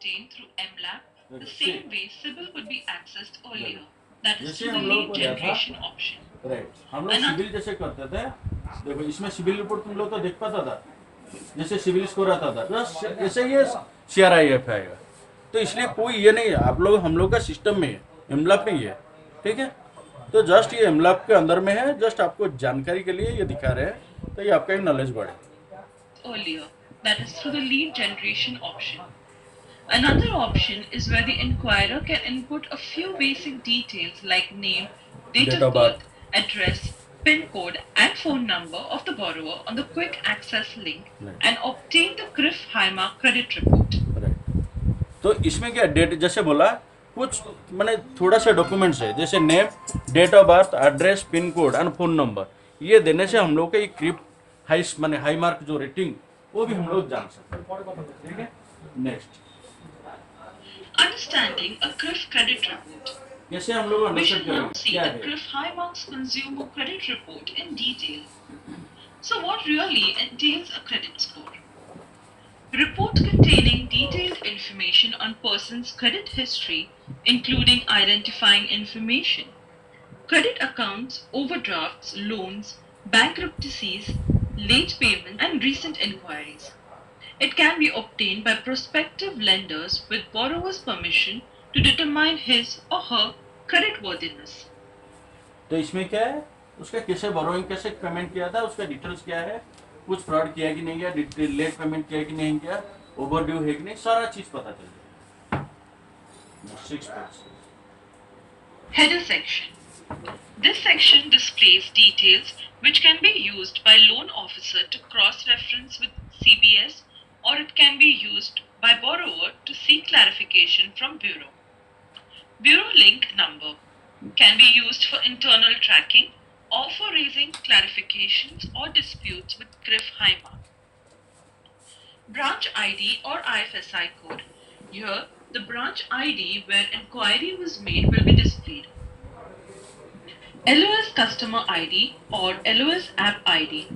obtained through MLAP the same way CIBIL could be accessed earlier, that is जैसे through the हम लोग lead को दिया था generation option. राइट, हम लोग Another सिविल जैसे करते थे, देखो इसमें सिविल रिपोर्ट तुम लोग तो देख पाता था, जैसे सिविल स्कोर आता था बस जैसे ये CRIF आएगा, तो इसलिए कोई ये नहीं है, आप लोग हम लोग का सिस्टम में है, एमलैप में ही है, ठीक है। तो जस्ट ये एमलैप के अंदर में है, जस्ट आपको जानकारी के लिए ये दिखा रहे हैं, तो ये आपका एक नॉलेज बढ़े। earlier, that is through the lead generation option. Another option is where the inquirer can input a few basic details like name, date of birth, address, PIN code, and phone number of the borrower on the quick access link and obtain the CRIF Highmark credit report. तो इसमें क्या date जैसे बोला, कुछ मैंने थोड़ा सा documents है, जैसे name, date of birth, address, pin code and phone number, ये देने से हम लोग का क्रिप हाई माने हाई मार्क जो रेटिंग वो भी हम लोग जान सकते हैं, ठीक है। Next, Understanding a CRIF credit report. कैसे हम लोग We should अंडरस्टैंड now करेंगे see क्या the है। CRIF Highmarks consumer credit report in detail. So what really entails a credit score? Report containing detailed information on person's credit history, including identifying information, credit accounts, overdrafts, loans, bankruptcies, late payments, and recent inquiries. It can be obtained by prospective lenders with borrower's permission to determine his or her creditworthiness. तो इसमें क्या है, उसका कैसे borrowing कैसे payment किया था, उसका डिटेल्स क्या है, कुछ फ्रॉड किया कि नहीं किया, लेट पेमेंट किया कि नहीं किया, ओवर ड्यू है कि नहीं, सारा चीज पता चल जाएगा। 6 page. Header section. This section displays details which can be used by loan officer to cross-reference with CBS, or it can be used by borrower to seek clarification from bureau. Bureau link number can be used for internal tracking or for raising clarifications or disputes with CRIF Highmark. Branch ID or IFSI code. Here, the branch ID where inquiry was made will be displayed. LOS customer ID or LOS app ID.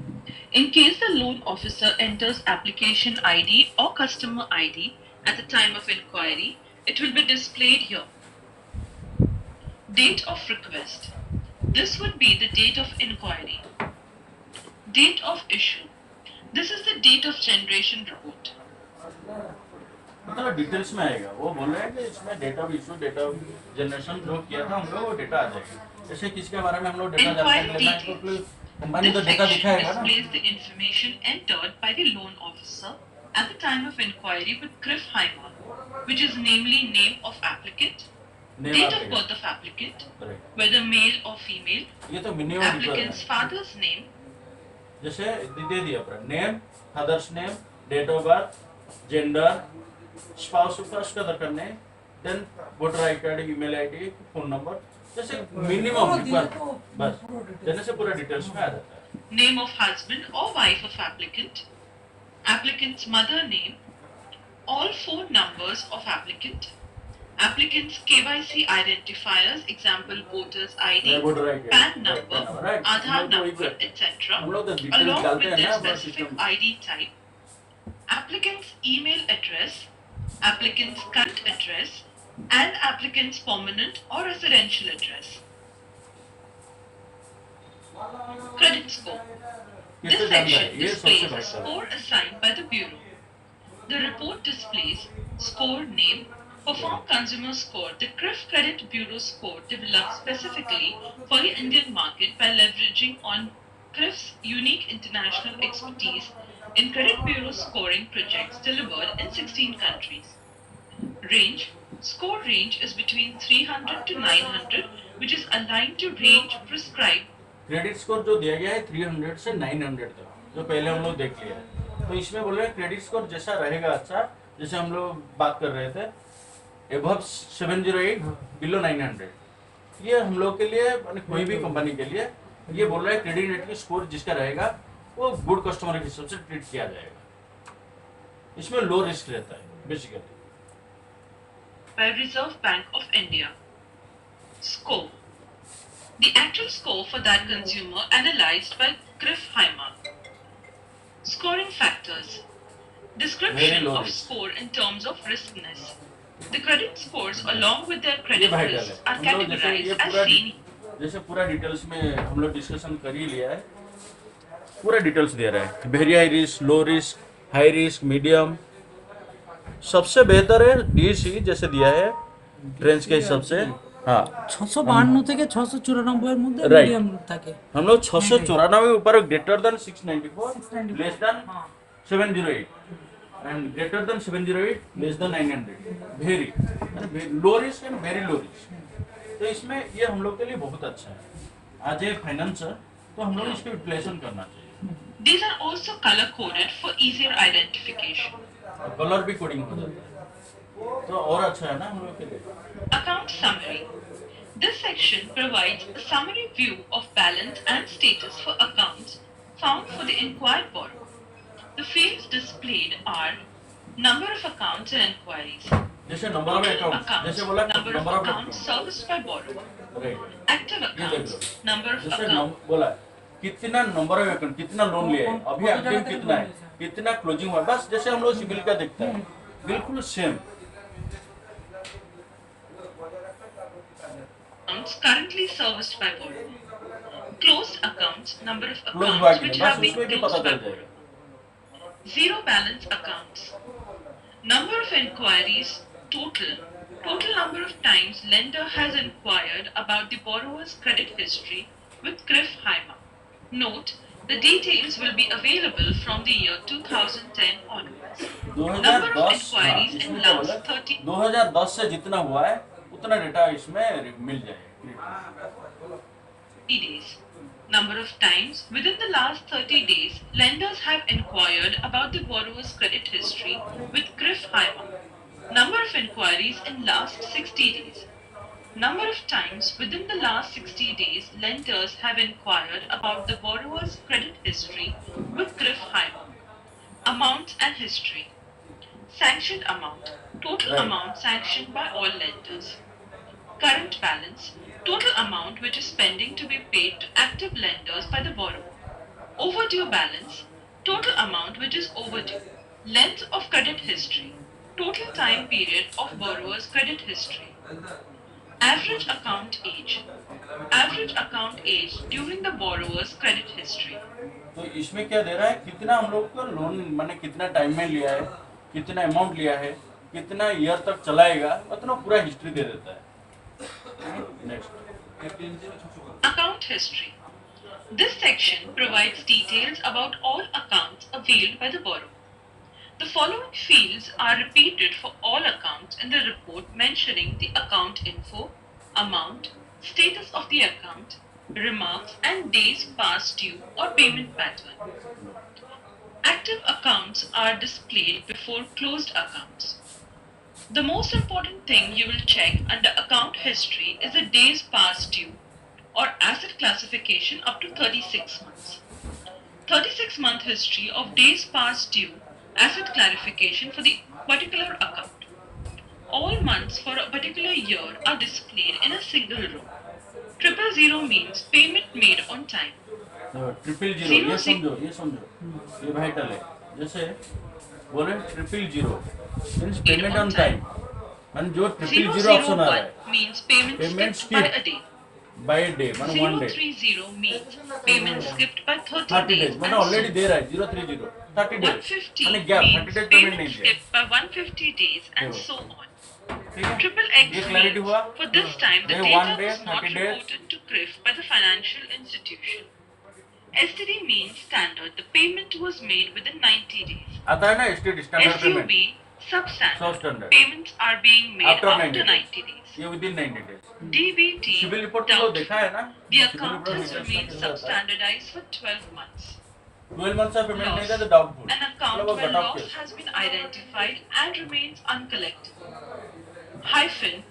In case the loan officer enters application ID or customer ID at the time of inquiry, it will be displayed here. Date of request. This would be the date of inquiry. Date of issue. This is the date of generation report. मतलब details में आएगा, वो बोल रहे हैं कि इसमें data of issue, data of generation जो किया था हम लोग वो डेटा आ जाएगा। जैसे किसके बारे में हम लोग डेटा जानकारी लेना है तो कंपनी तो This डेटा section दिखाएगा ना। displays the information entered by the loan officer at the time of inquiry with CRIF Highmark, which is namely name of applicant, date of birth of applicant, whether male or female, ये तो minimum applicant's father's name, जैसे दे दिया पर name, fathers name, date of birth, gender, spouse उसका दरकार नहीं, then voter I card, email ID, phone number, जैसे मिनिमम बस देने से पूरा डिटेल्स में आ जाता है। name of husband or wife of applicant, applicant's mother name, all phone numbers of applicant, applicant's KYC identifiers, example voters ID, PAN number, Aadhaar number, etc., along with their specific ID type, applicant's email address, applicant's current address, and applicant's permanent or residential address. Credit score. This section displays a score assigned by the Bureau. The report displays score name, perform consumer score. The CRIF Credit Bureau score developed specifically for the Indian market by leveraging on CRIF's unique international expertise in credit bureau scoring projects delivered in 16 countries. Range. Score range is between 300 to 900, which is aligned to range prescribed. Credit score जो दिया गया है 300 से 900 तक, जो पहले हम लोग देख लिया है, तो इसमें बोल रहे हैं क्रेडिट स्कोर जैसा रहेगा अच्छा, जैसे हम लोग बात कर रहे थे एबव 708 बिलो 900, ये हम लोग के लिए कोई भी कंपनी के लिए ये बोल रहा है क्रेडिट रेटिंग स्कोर जिसका रहेगा वो गुड कस्टमर के हिसाब से ट्रीट किया जाएगा, इसमें लो रिस्क रहता है basically. By Reserve Bank of India. Score. The actual score for that consumer analyzed by CRIF Highmark. Scoring factors. Very Description low of risk. score in terms of riskness. The credit scores along with their ये credit vital है. risks are हम लोग जैसे ये categorized as पूरा seen. जैसे पूरा details में हम लोग डिस्कशन कर ही लिया है. पूरा डिटेल्स दे रहा है. Very high risk, low risk, high risk, medium. सबसे बेहतर है डीसी जैसे दिया है रेंज के हिसाब से. हाँ 652 থেকে 694 এর মধ্যে Right. মিডিয়াম থাকে। हम लोग 694 ऊपर ग्रेटर देन 694 694 लेस देन हाँ 708 and greater than 708 less than 900 very low risk and very low risk. तो इसमें ये हम लोग के लिए बहुत अच्छा है आज ए फाइनेंसर. तो हम लोग इसको यूटिलाइजेशन करना चाहिए. These are also color coded for easier identification. Colour भी कोडिंग हो जाता है तो और अच्छा है ना हम लोग के लिए. Account summary. This section provides a summary view of balance and status for accounts found for the inquired borrower. The fields displayed are number of accounts and inquiries, जैसे नंबर ऑफ total अकाउंट जैसे बोला number number of of accounts serviced by borrower, right. active ये देख accounts, low. number of जैसे accounts, बोला कितना number of account कितना loan लिया है अभी एक्टिव कितना है कितना क्लोजिंग हुआ है. बस जैसे हम लोग सिविल का देखते हैं बिल्कुल same. accounts currently serviced by borrower, closed accounts, number of close हुआ accounts कि which नहीं बस have been उसमें भी पता closed by चल जाएगा. zero balance accounts, number of inquiries, total number of times lender has inquired about the borrower's credit history with CRIF HIMA. Note, the details will be available from the year 2010 onwards. Number of 2010 inquiries in इसमें क्या last बोला 30 2010 से जितना हुआ है उतना data इसमें मिल जाएगा. days. Number of times within the last 30 days, lenders have inquired about the borrower's credit history with CRIF HIMA. Number of inquiries in last 60 days. Number of times within the last 60 days, lenders have inquired about the borrower's credit history with CRIF HIMA. Amounts and history. Sanctioned amount. Total Right. amount sanctioned by all lenders. Current balance. Total amount which is pending to be paid to active lenders by the borrower. Overdue balance. Total amount which is overdue. Length of credit history. Total time period of borrower's credit history. Average account age. Average account age during the borrower's credit history. तो इसमें क्या दे रहा है कितना हम लोग को loan मैंने कितना टाइम में लिया है कितना अमाउंट लिया है कितना ईयर तक चलाएगा उतना पूरा हिस्ट्री दे देता है. Next Account history. This section provides details about all accounts availed by the borrower. The following fields are repeated for all accounts in the report mentioning the account info, amount, status of the account, remarks and days past due or payment pattern. Active accounts are displayed before closed accounts. The most important thing you will check under account history is the days past due or asset classification up to 36 months. 36-month history of days past due asset clarification for the particular account. All months for a particular year are displayed in a single row. 000 means payment made on time. Triple zero ये समझो ये vital है. जैसे बोले triple zero means payment on time मान जो triple zero option आ रहा है 001 means payment Payment skipped by skip. a day. By day मान one day 030 means payment skipped by 30 30 days. Days मैंने and ऑलरेडी so दे रहा है 030 30 डेज 150 मैंने gap 30 means days payment payment नहीं दिया. skipped by 150 days and देखो. so on. ठीक है Triple ये X क्लैरिटी means हुआ. for this time the Day data 1 day, was not 30 days. reported to CRIF by the financial institution. STD means standard. The payment was made within 90 days. आता है ना state standard SUB payment substandard. Substandard. Payments are being made After after 90 90 days. ये within 90 days. DBT CIBIL report तो doubtful. देखा है ना The CIBIL account report has में remained कैसा होता है. substandardized for 12 months. 12 मंथ्स का पेमेंट नहीं था तो Loss. डाउटफुल An account मतलब वो where cut off loss case. has been identified and remains uncollectible. Hyphen,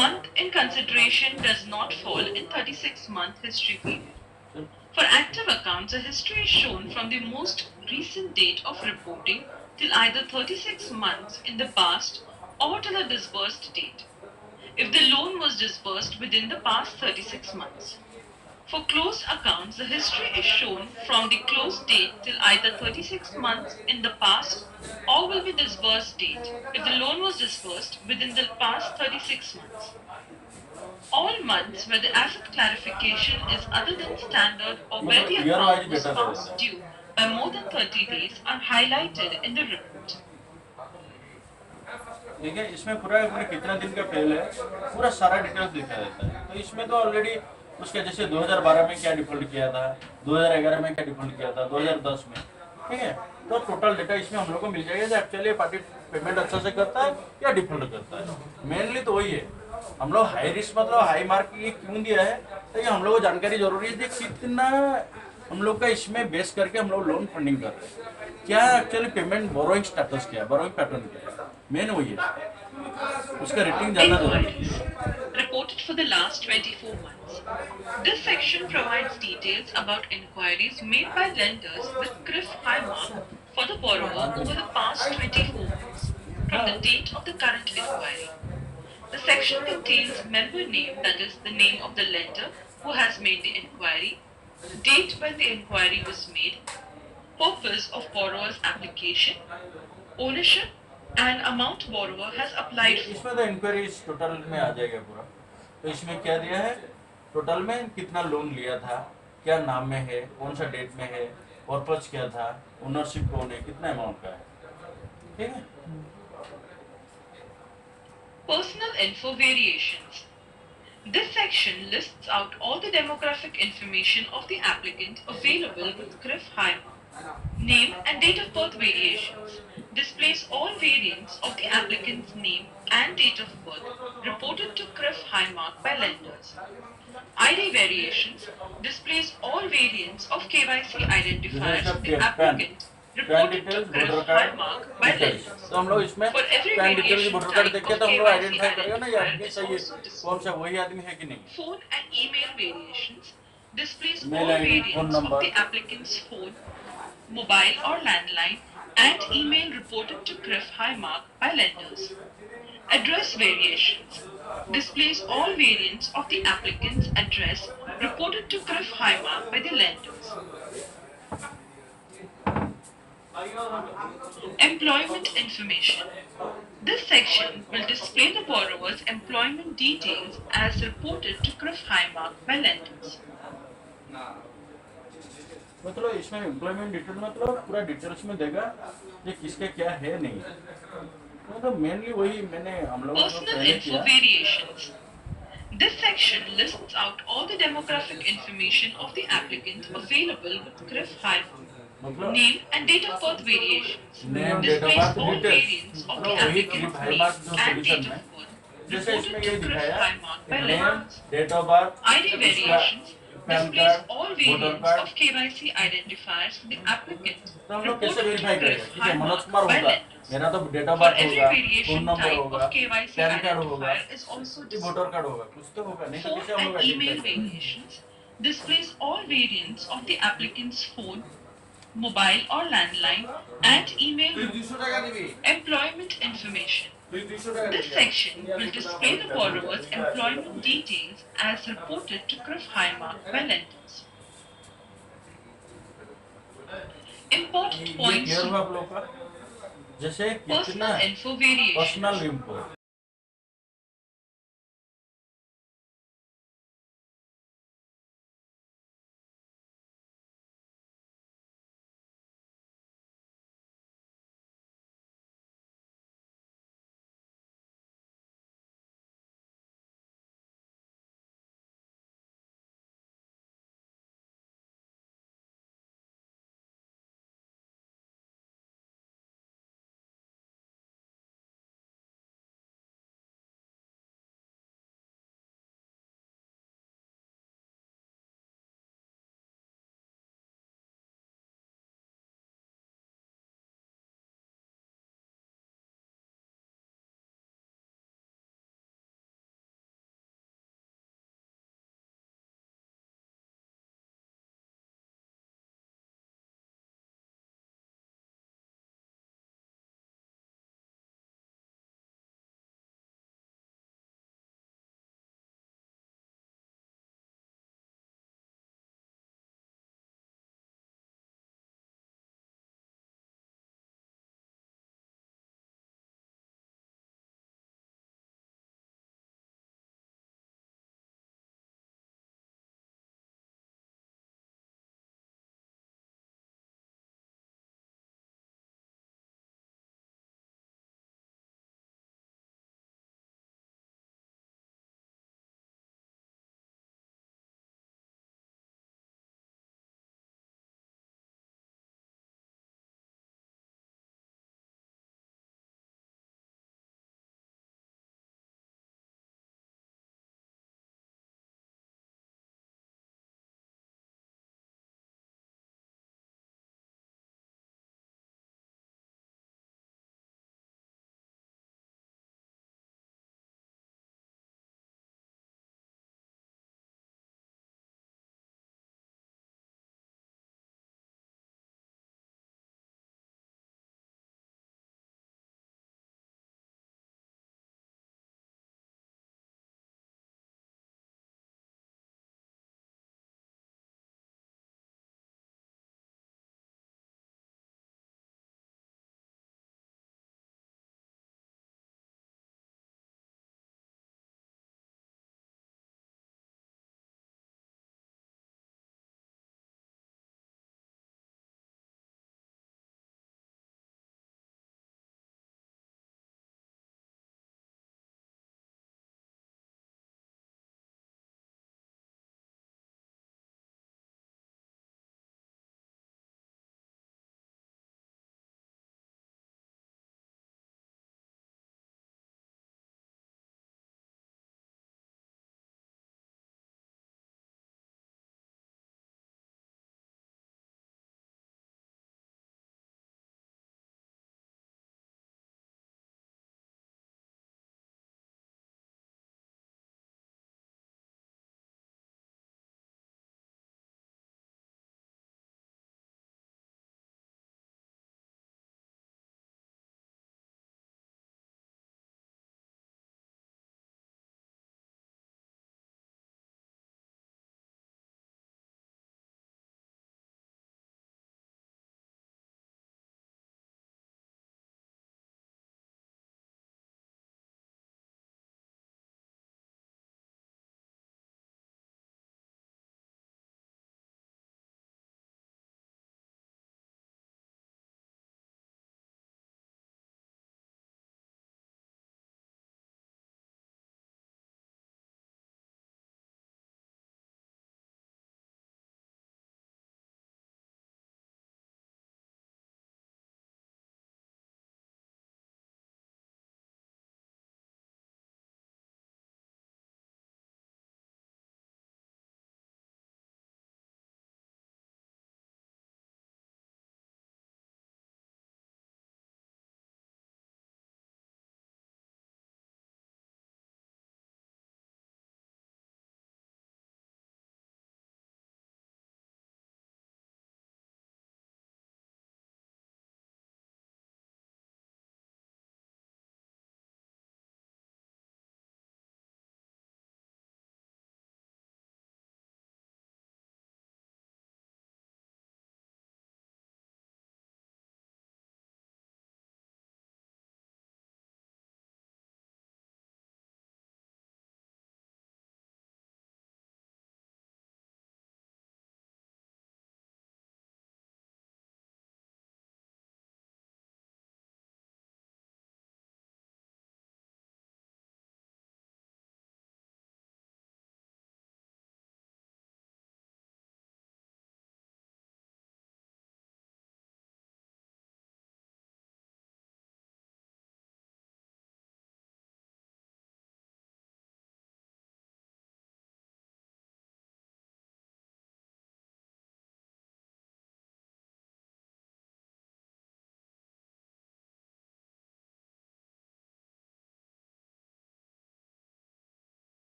month in consideration does not fall in 36-month history period. For active accounts, a history is shown from the most recent date of reporting till either 36 months in the past or till the disbursed date, if the loan was disbursed within the past 36 months. For closed accounts, the history is shown from the close date till either 36 months in the past or will be disbursed date if the loan was disbursed within the past 36 months. All months where the asset clarification is other than standard or where the मतलब year wise account was data they past देता है. due by more than 30 days are highlighted in the report. ठीक है, इसमें पूरा अपने कितना दिन का फेल है पूरा सारा डिटेल्स दिखा देता है. तो इसमें तो ऑलरेडी उसका जैसे 2012 में क्या डिफॉल्ट किया था, 2011 में क्या डिफॉल्ट किया था, 2010 में, ठीक है. तो टोटल डेटा इसमें हम लोग को मिल जाएगा एक्चुअली पार्टी पेमेंट अच्छा से करता है या डिफॉल्ट करता है. मेनली तो वही है. हम लोग हाई रिस्क मतलब हाई मार्क ये क्यों दिया है, तो ये हम लोग को जानकारी जरूरी है कि कितना हम लोग का इसमें बेस करके हम लोग लोन फंडिंग कर रहे हैं, क्या एक्चुअली पेमेंट बोरोइंग स्टेटस क्या है, बोरोइंग पैटर्न क्या है, मेन वही है. उसका रेटिंग जानना जरूरी है. Inquiries reported for the last 24 months. This section provides details about inquiries made by lenders with CRIF high mark for the borrower over the past 24 months from the date of the current inquiry. The section contains member name, that is the name of the lender who has made the inquiry, date when the inquiry was made, purpose of borrower's application, ownership and amount borrower has applied for. इसमें तो inquiry total में आ जाएगा पूरा. तो इसमें क्या दिया है, टोटल में कितना लोन लिया था, क्या नाम में है, कौन सा डेट में है, पर्पज क्या था, ओनरशिप कौन है, कितना अमाउंट का है, ठीक है. Personal info variations. This section lists out all the demographic information of the applicant available with CRIF high mark. Name and date of birth variations. Displays all variants of the applicant's name and date of birth reported to CRIF high mark by lenders. ID variations displays all variants of KYC identifiers of the applicant reported to CRIF high mark by lenders. तो हम लोग इसमें For every pan detail की variation voter card type देख के of तो हम लोग KYC आइडेंटिफाई करेंगे ना ये आदमी identifier is सही है, also displayed. कौन सा वही आदमी है कि नहीं. Phone and email variations displays Mail all ID, phone variants of number. the applicant's phone, mobile or landline, and email reported to CRIF high mark by lenders. Address variations displays all variants of the applicant's address reported to CRIF high mark by the lenders. Employment information. This section will display the borrower's employment details as reported to CRIF high mark by lenders. मतलब इसमें employment detail मतलब पूरा details में देगा ये किसका क्या है नहीं. मतलब मेनली वही मैंने हम लोगों को Personal पहले info किया. variations. This section lists out all the demographic information of the applicant available with CRIF high mark. मतलब Name and date of birth variations. Name date of Displays birth all details variants of the मतलब वही applicant's CRIF high name mark जो and solution date में of birth जैसे इसमें reported ये to CRIF दिखाया high mark by name lenders. Date of birth ID variations PAN displays card all voter variants card. of KYC identifiers for the applicant तो हम लोग कैसे reported to verify करेंगे. CRIF ठीक है, high Manoj mark Kumar by होगा, lenders. मेरा तो date of For birth every होगा, फोन variation नंबर type होगा, of KYC पैन कार्ड होगा, identifier is also ये displayed. वोटर कार्ड होगा, कुछ तो होगा नहीं तो Phone कैसे हम लोग and email आइडेंटिफाई करेंगे. variations displays all variants of the applicant's phone, mobile or landline, and email employment information. This section will display the borrower's employment details as reported to CRIF high mark by lenders. Important ये points clear to हुआ आप लोग का. जैसे कितना personal info variations. Personal info